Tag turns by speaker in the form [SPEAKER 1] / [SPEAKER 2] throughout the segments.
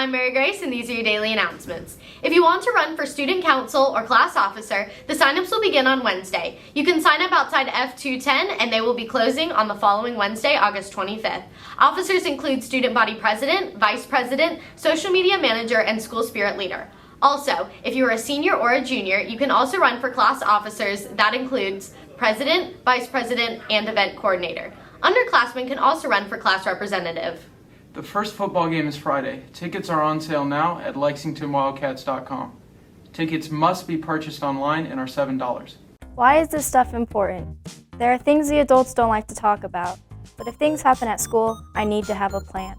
[SPEAKER 1] I'm Mary Grace and these are your daily announcements. If you want to run for student council or class officer, the signups will begin on Wednesday. You can sign up outside F210 and they will be closing on the following Wednesday, August 25th. Officers include student body president, vice president, social media manager, and school spirit leader. Also, if you are a senior or a junior, you can also run for class officers. That includes president, vice president, and event coordinator. Underclassmen can also run for class representative.
[SPEAKER 2] The first football game is Friday. Tickets are on sale now at LexingtonWildcats.com. Tickets must be purchased online and are $7.
[SPEAKER 3] Why is this stuff important? There are things the adults don't like to talk about, but if things happen at school, I need to have a plan.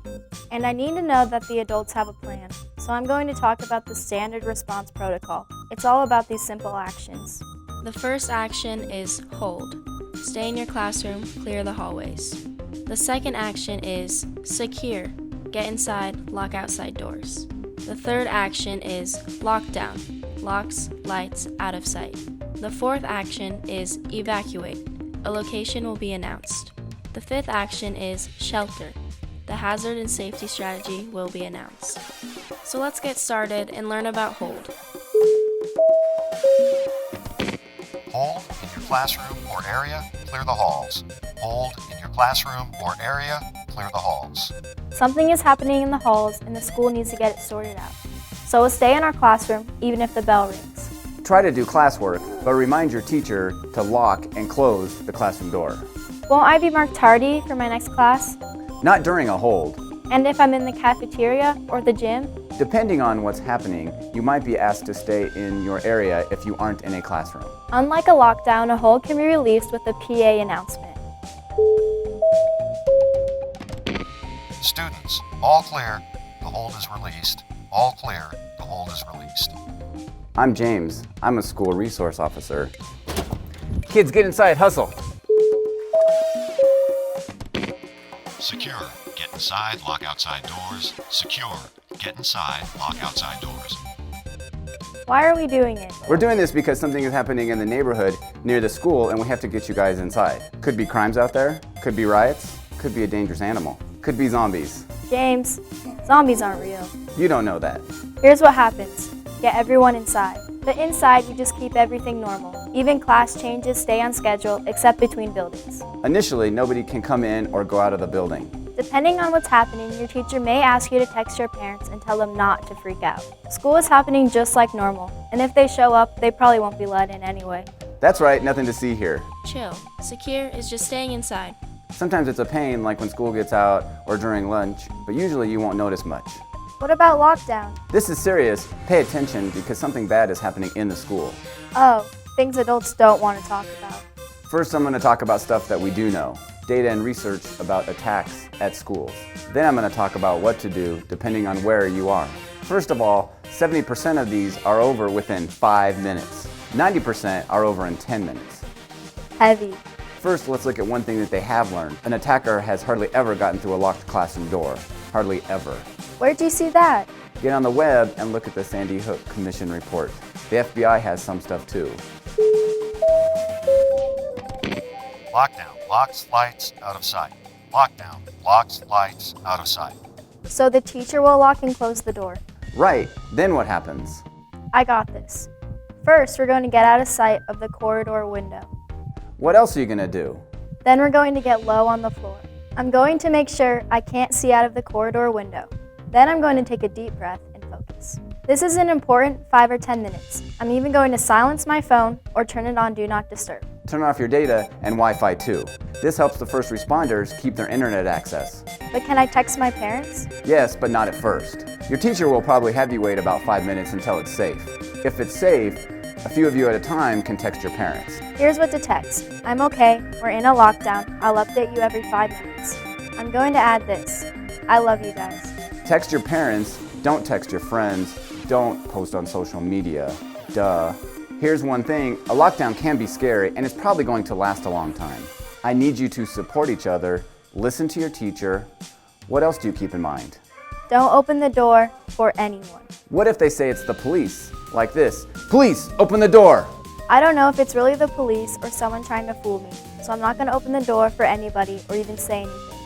[SPEAKER 3] And I need to know that the adults have a plan, so I'm going to talk about the standard response protocol. It's all about these simple actions.
[SPEAKER 4] The first action is hold. Stay in your classroom, clear the hallways. The second action is secure. Get inside, lock outside doors. The third action is lockdown. Locks, lights, out of sight. The fourth action is evacuate. A location will be announced. The fifth action is shelter. The hazard and safety strategy will be announced. So let's get started and learn about hold.
[SPEAKER 5] Hold in your classroom or area, clear the halls. Hold in your classroom or area, clear the halls.
[SPEAKER 3] Something is happening in the halls and the school needs to get it sorted out. So we'll stay in our classroom even if the bell rings.
[SPEAKER 6] Try to do classwork, but remind your teacher to lock and close the classroom door.
[SPEAKER 3] Won't I be marked tardy for my next class?
[SPEAKER 6] Not during a hold.
[SPEAKER 3] And if I'm in the cafeteria or the gym?
[SPEAKER 6] Depending on what's happening, you might be asked to stay in your area if you aren't in a classroom.
[SPEAKER 3] Unlike a lockdown, a hold can be released with a PA announcement.
[SPEAKER 5] Students, all clear, the hold is released. All clear, the hold is released.
[SPEAKER 6] I'm James. I'm a school resource officer. Kids, get inside, hustle.
[SPEAKER 5] Secure, get inside, lock outside doors. Secure, get inside, lock outside doors.
[SPEAKER 3] Why are we doing it?
[SPEAKER 6] We're doing this because something is happening in the neighborhood near the school and we have to get you guys inside. Could be crimes out there, could be riots, could be a dangerous animal, could be zombies.
[SPEAKER 3] James, zombies aren't real.
[SPEAKER 6] You don't know that.
[SPEAKER 3] Here's what happens. Get everyone inside. But inside, you just keep everything normal. Even class changes stay on schedule except between buildings.
[SPEAKER 6] Initially, nobody can come in or go out of the building.
[SPEAKER 3] Depending on what's happening, your teacher may ask you to text your parents and tell them not to freak out. School is happening just like normal, and if they show up, they probably won't be let in anyway.
[SPEAKER 6] That's right, nothing to see here.
[SPEAKER 4] Chill. Secure is just staying inside.
[SPEAKER 6] Sometimes it's a pain, like when school gets out or during lunch, but usually you won't notice much.
[SPEAKER 3] What about lockdown?
[SPEAKER 6] This is serious. Pay attention because something bad is happening in the school.
[SPEAKER 3] Oh, things adults don't want to talk about.
[SPEAKER 6] First, I'm going to talk about stuff that we do know. Data and research about attacks at schools. Then I'm going to talk about what to do depending on where you are. First of all, 70% of these are over within 5 minutes. 90% are over in 10 minutes.
[SPEAKER 3] Heavy.
[SPEAKER 6] First, let's look at one thing that they have learned. An attacker has hardly ever gotten through a locked classroom door. Hardly ever.
[SPEAKER 3] Where'd you see that?
[SPEAKER 6] Get on the web and look at the Sandy Hook Commission report. The FBI has some stuff too.
[SPEAKER 5] Lockdown, locks, lights, out of sight. Lockdown, locks, lights, out of sight.
[SPEAKER 3] So the teacher will lock and close the door.
[SPEAKER 6] Right, then what happens?
[SPEAKER 3] I got this. First, we're going to get out of sight of the corridor window.
[SPEAKER 6] What else are you gonna do?
[SPEAKER 3] Then we're going to get low on the floor. I'm going to make sure I can't see out of the corridor window. Then I'm going to take a deep breath and focus. This is an important 5 or 10 minutes. I'm even going to silence my phone or turn it on Do Not Disturb.
[SPEAKER 6] Turn off your data and Wi-Fi too. This helps the first responders keep their internet access.
[SPEAKER 3] But can I text my parents?
[SPEAKER 6] Yes, but not at first. Your teacher will probably have you wait about 5 minutes until it's safe. If it's safe, a few of you at a time can text your parents.
[SPEAKER 3] Here's what to text. I'm okay, we're in a lockdown, I'll update you every 5 minutes. I'm going to add this. I love you guys.
[SPEAKER 6] Text your parents, don't text your friends, don't post on social media. Duh. Here's one thing, a lockdown can be scary and it's probably going to last a long time. I need you to support each other, listen to your teacher. What else do you keep in mind?
[SPEAKER 3] Don't open the door for anyone.
[SPEAKER 6] What if they say it's the police? Like this, police, open the door.
[SPEAKER 3] I don't know if it's really the police or someone trying to fool me, so I'm not going to open the door for anybody or even say anything.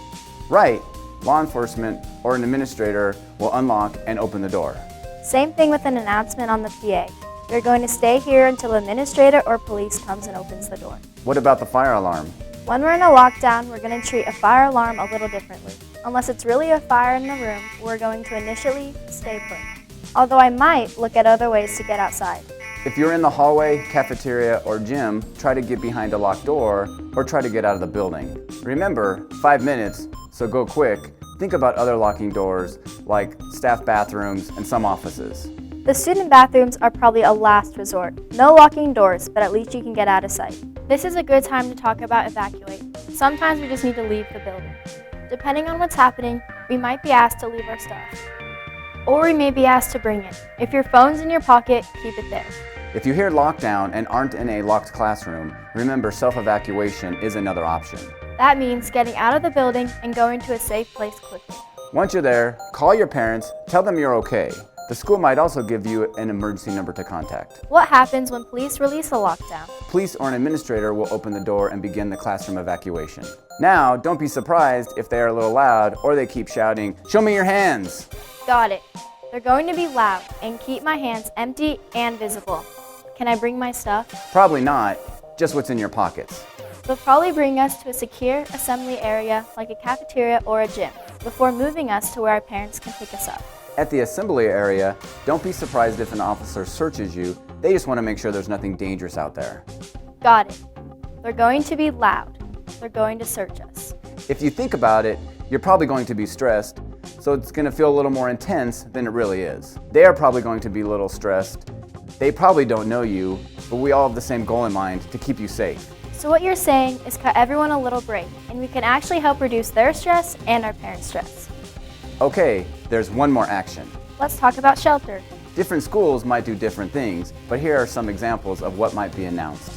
[SPEAKER 6] Right, law enforcement or an administrator will unlock and open the door.
[SPEAKER 3] Same thing with an announcement on the PA. You're going to stay here until an administrator or police comes and opens the door.
[SPEAKER 6] What about the fire alarm?
[SPEAKER 3] When we're in a lockdown, we're going to treat a fire alarm a little differently. Unless it's really a fire in the room, we're going to initially stay put. Although I might look at other ways to get outside.
[SPEAKER 6] If you're in the hallway, cafeteria, or gym, try to get behind a locked door or try to get out of the building. Remember, 5 minutes, so go quick. Think about other locking doors like staff bathrooms and some offices.
[SPEAKER 3] The student bathrooms are probably a last resort. No locking doors, but at least you can get out of sight. This is a good time to talk about evacuate. Sometimes we just need to leave the building. Depending on what's happening, we might be asked to leave our stuff. Or we may be asked to bring it. If your phone's in your pocket, keep it there.
[SPEAKER 6] If you hear lockdown and aren't in a locked classroom, remember self-evacuation is another option.
[SPEAKER 3] That means getting out of the building and going to a safe place quickly.
[SPEAKER 6] Once you're there, call your parents, tell them you're okay. The school might also give you an emergency number to contact.
[SPEAKER 3] What happens when police release a lockdown?
[SPEAKER 6] Police or an administrator will open the door and begin the classroom evacuation. Now, don't be surprised if they are a little loud or they keep shouting, "Show me your hands!"
[SPEAKER 3] Got it. They're going to be loud and keep my hands empty and visible. Can I bring my stuff?
[SPEAKER 6] Probably not, just what's in your pockets.
[SPEAKER 3] They'll probably bring us to a secure assembly area like a cafeteria or a gym before moving us to where our parents can pick us up.
[SPEAKER 6] At the assembly area, don't be surprised if an officer searches you. They just want to make sure there's nothing dangerous out there.
[SPEAKER 3] Got it. They're going to be loud. They're going to search us.
[SPEAKER 6] If you think about it, you're probably going to be stressed, so it's going to feel a little more intense than it really is. They are probably going to be a little stressed. They probably don't know you, but we all have the same goal in mind, to keep you safe.
[SPEAKER 3] So what you're saying is cut everyone a little break, and we can actually help reduce their stress and our parents' stress.
[SPEAKER 6] Okay, there's one more action.
[SPEAKER 3] Let's talk about shelter.
[SPEAKER 6] Different schools might do different things, but here are some examples of what might be announced.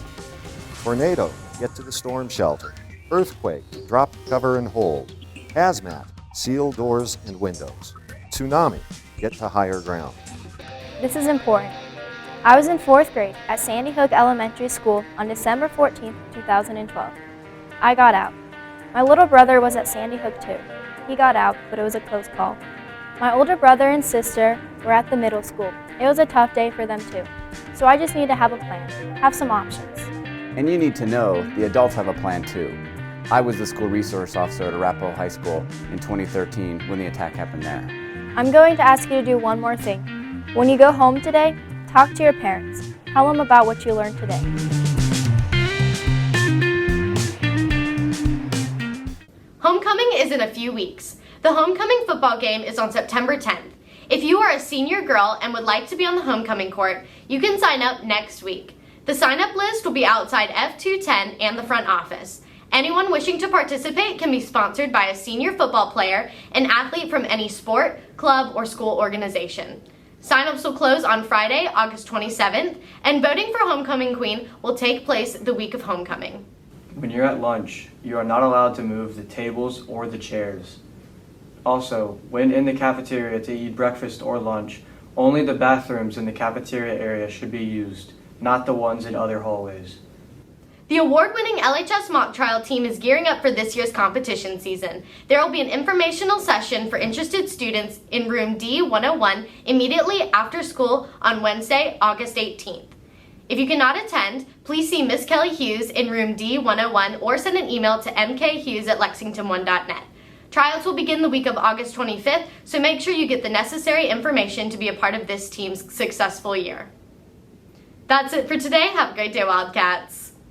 [SPEAKER 5] Tornado, get to the storm shelter. Earthquake, drop, cover, and hold. Hazmat, seal doors and windows. Tsunami, get to higher ground.
[SPEAKER 3] This is important. I was in 4th grade at Sandy Hook Elementary School on December 14, 2012. I got out. My little brother was at Sandy Hook too. He got out, but it was a close call. My older brother and sister were at the middle school. It was a tough day for them too. So I just need to have a plan, have some options.
[SPEAKER 6] And you need to know the adults have a plan too. I was the school resource officer at Arapahoe High School in 2013 when the attack happened there.
[SPEAKER 3] I'm going to ask you to do one more thing. When you go home today, talk to your parents. Tell them about what you learned today.
[SPEAKER 1] Homecoming is in a few weeks. The homecoming football game is on September 10th. If you are a senior girl and would like to be on the homecoming court, you can sign up next week. The sign-up list will be outside F210 and the front office. Anyone wishing to participate can be sponsored by a senior football player, an athlete from any sport, club, or school organization. Sign-ups will close on Friday, August 27th, and voting for Homecoming Queen will take place the week of homecoming.
[SPEAKER 2] When you're at lunch, you are not allowed to move the tables or the chairs. Also, when in the cafeteria to eat breakfast or lunch, only the bathrooms in the cafeteria area should be used, not the ones in other hallways.
[SPEAKER 1] The award-winning LHS mock trial team is gearing up for this year's competition season. There will be an informational session for interested students in room D101 immediately after school on Wednesday, August 18th. If you cannot attend, please see Miss Kelly Hughes in room D101 or send an email to mkhughes@lexington1.net. Tryouts will begin the week of August 25th, so make sure you get the necessary information to be a part of this team's successful year. That's it for today. Have a great day, Wildcats.